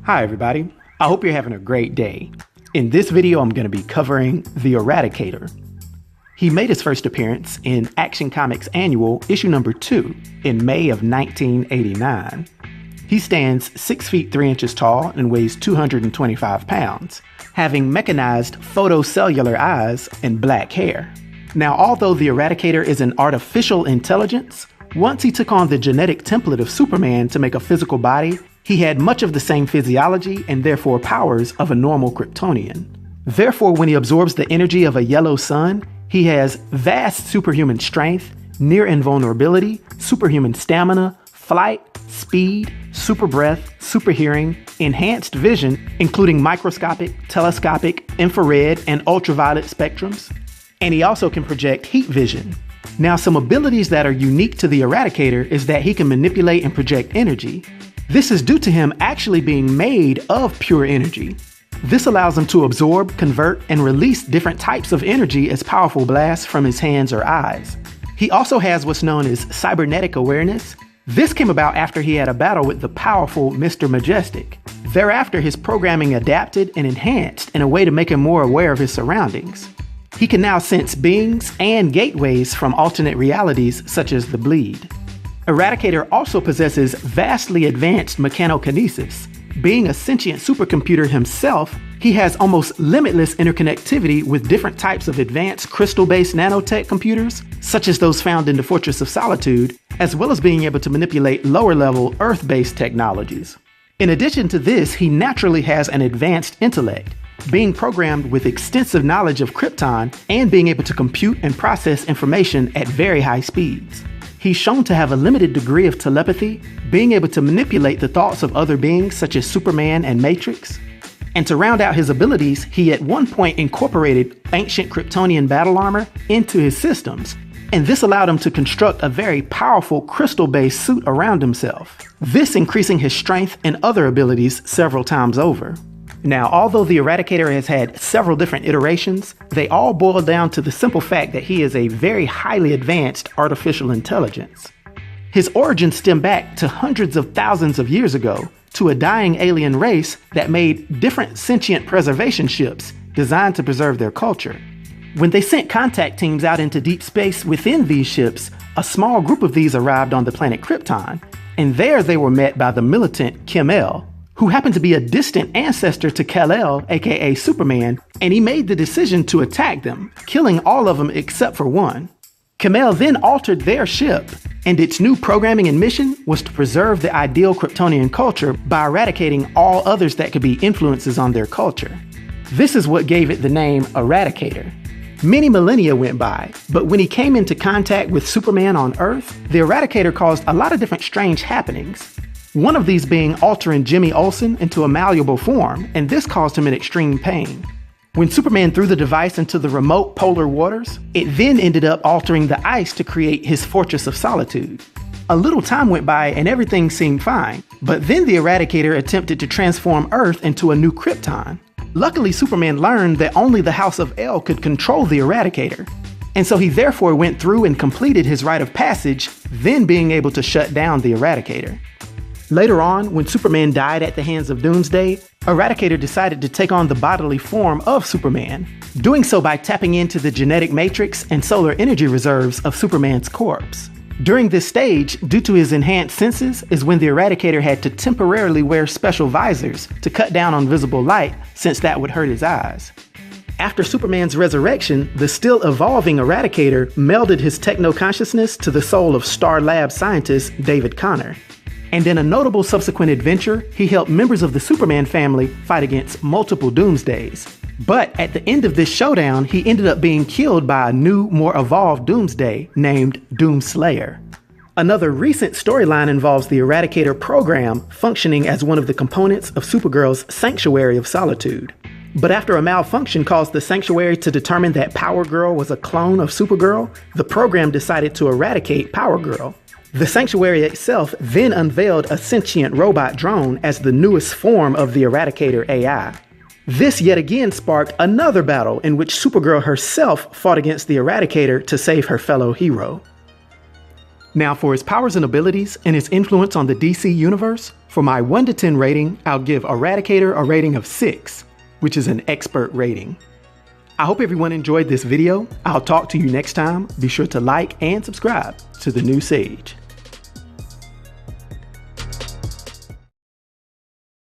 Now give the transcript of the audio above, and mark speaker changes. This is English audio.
Speaker 1: Hi everybody, I hope you're having a great day. In this video I'm going to be covering the Eradicator. He made his first appearance in Action Comics Annual issue number 2 in May of 1989. He stands 6 feet 3 inches tall and weighs 225 pounds, having mechanized photocellular eyes and black hair. Now, although the Eradicator is an artificial intelligence, once he took on the genetic template of Superman to make a physical body, he had much of the same physiology and therefore powers of a normal Kryptonian. Therefore, when he absorbs the energy of a yellow sun, he has vast superhuman strength, near invulnerability, superhuman stamina, flight, speed, super breath, super hearing, enhanced vision, including microscopic, telescopic, infrared, and ultraviolet spectrums. And he also can project heat vision. Now, some abilities that are unique to the Eradicator is that he can manipulate and project energy. This is due to him actually being made of pure energy. This allows him to absorb, convert, and release different types of energy as powerful blasts from his hands or eyes. He also has what's known as Cybernetic Awareness. This came about after he had a battle with the powerful Mr. Majestic. Thereafter, his programming adapted and enhanced in a way to make him more aware of his surroundings. He can now sense beings and gateways from alternate realities such as the Bleed. Eradicator also possesses vastly advanced Meccano Kinesis. Being a sentient supercomputer himself, he has almost limitless interconnectivity with different types of advanced crystal-based nanotech computers, such as those found in the Fortress of Solitude, as well as being able to manipulate lower-level Earth-based technologies. In addition to this, he naturally has an advanced intellect, being programmed with extensive knowledge of Krypton and being able to compute and process information at very high speeds. He's shown to have a limited degree of telepathy, being able to manipulate the thoughts of other beings such as Superman and Matrix. And to round out his abilities, he at one point incorporated ancient Kryptonian battle armor into his systems, and this allowed him to construct a very powerful crystal-based suit around himself, this increasing his strength and other abilities several times over. Now, although the Eradicator has had several different iterations, they all boil down to the simple fact that he is a very highly advanced artificial intelligence. His origins stem back to hundreds of thousands of years ago to a dying alien race that made different sentient preservation ships designed to preserve their culture. When they sent contact teams out into deep space within these ships, a small group of these arrived on the planet Krypton, and there they were met by the militant Kem-L, who happened to be a distant ancestor to Kal-El, aka Superman, and he made the decision to attack them, killing all of them except for one. Kem-L then altered their ship, and its new programming and mission was to preserve the ideal Kryptonian culture by eradicating all others that could be influences on their culture. This is what gave it the name Eradicator. Many millennia went by, but when he came into contact with Superman on Earth, the Eradicator caused a lot of different strange happenings. One of these being altering Jimmy Olsen into a malleable form, and this caused him an extreme pain. When Superman threw the device into the remote polar waters, it then ended up altering the ice to create his Fortress of Solitude. A little time went by and everything seemed fine, but then the Eradicator attempted to transform Earth into a new Krypton. Luckily, Superman learned that only the House of El could control the Eradicator, and so he therefore went through and completed his rite of passage, then being able to shut down the Eradicator. Later on, when Superman died at the hands of Doomsday, Eradicator decided to take on the bodily form of Superman, doing so by tapping into the genetic matrix and solar energy reserves of Superman's corpse. During this stage, due to his enhanced senses, is when the Eradicator had to temporarily wear special visors to cut down on visible light, since that would hurt his eyes. After Superman's resurrection, the still evolving Eradicator melded his techno-consciousness to the soul of S.T.A.R lab scientist David Connor. And in a notable subsequent adventure, he helped members of the Superman family fight against multiple Doomsdays. But at the end of this showdown, he ended up being killed by a new, more evolved Doomsday named Doomslayer. Another recent storyline involves the Eradicator program functioning as one of the components of Supergirl's Sanctuary of Solitude. But after a malfunction caused the Sanctuary to determine that Power Girl was a clone of Supergirl, the program decided to eradicate Power Girl. The Sanctuary itself then unveiled a sentient robot drone as the newest form of the Eradicator AI. This yet again sparked another battle in which Supergirl herself fought against the Eradicator to save her fellow hero. Now for his powers and abilities and his influence on the DC universe, for my 1 to 10 rating, I'll give Eradicator a rating of 6, which is an expert rating. I hope everyone enjoyed this video. I'll talk to you next time. Be sure to like and subscribe to The New Sage.